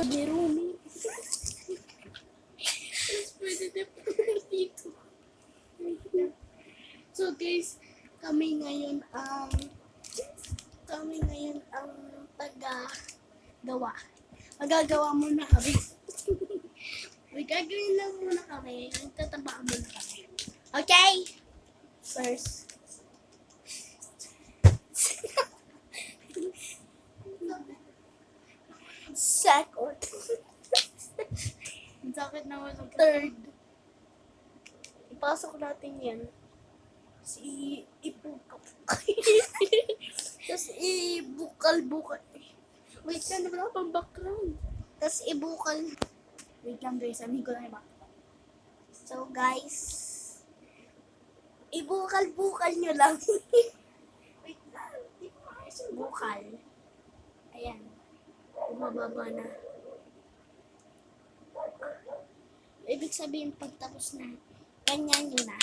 Ni Rumi. Pwede na po dito. So guys, kami ngayon ang taga-gawa. Magagawa muna kami. May gagawin lang muna kami. Nagtatabaka muna kami. Okay? First. Second. Ang sakit na wala. Third. Ipasok natin yan. Tapos ibukal-bukal. Wait lang, wala pang background. Tapos ibukal. Wait lang guys, amin ko na yung background. So guys, ibukal-bukal nyo lang. Wait lang, di ko maayos yung Bukal. Ayan. Bumababa na. Ibig sabihin, pagtapos na, ganyan yun na.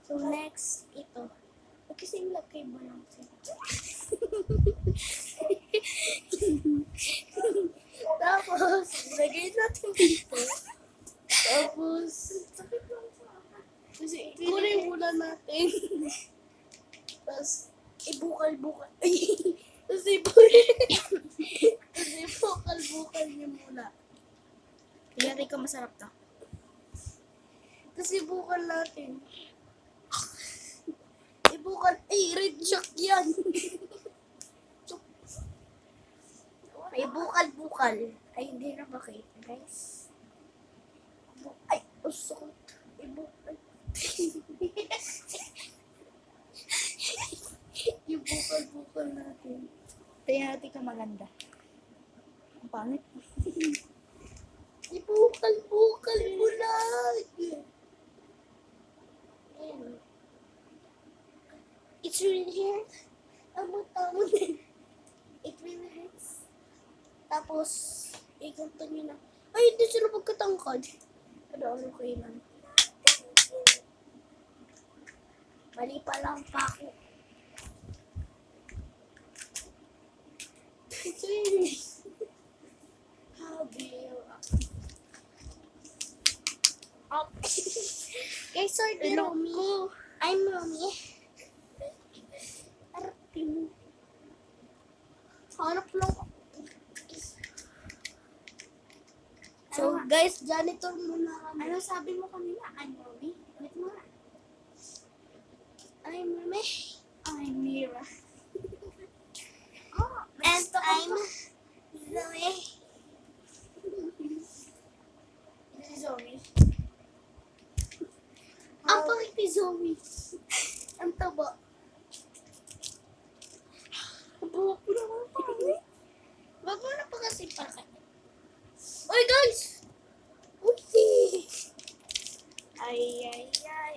So next, ito. Kasi yung lagay ba lang siya? Tapos, lagay natin dito. Tapos, kasi kunin muna natin. Tapos, ibukal-bukal. Tapos, ibukal-bukal niyo muna. Tingnan ko masarap to. Tapos, ibukal natin. Ibukal. Red shock yan. Ibukal-bukal. Ay, hindi na makita, guys. Ay, usok. Ibukal. Ibukal-bukal natin. Tingnan natin ka maganda. Ang pangit. Ibukal-bukal mo lang. Ayan. It's really here. Tama din. It really hurts. Tapos, iganto nyo na. Ay, hindi sila magkatangkad. Pero okay lang. Mali pa lang pa ako. It's really... How do you... Up. Guys, sorry, Romy. I'm Romy. Arte mo. Hanap lang ako. So, guys, janitor muna kami. Ano sabi mo kanina? I'm Romy? Ulit mo na. I'm Romy. I'm Mira. And I'm Zoe. This is Zoe. Ang pangit ni Zoe. Ang taba. Buwak mo naman pangit. Wag mo na pa kasi pakay. Oy, guys! Uy! Ay.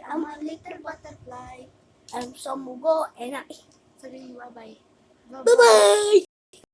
I'm a little butterfly. I'm Samugo and I... Sabihin mo, bye-bye. Bye-bye!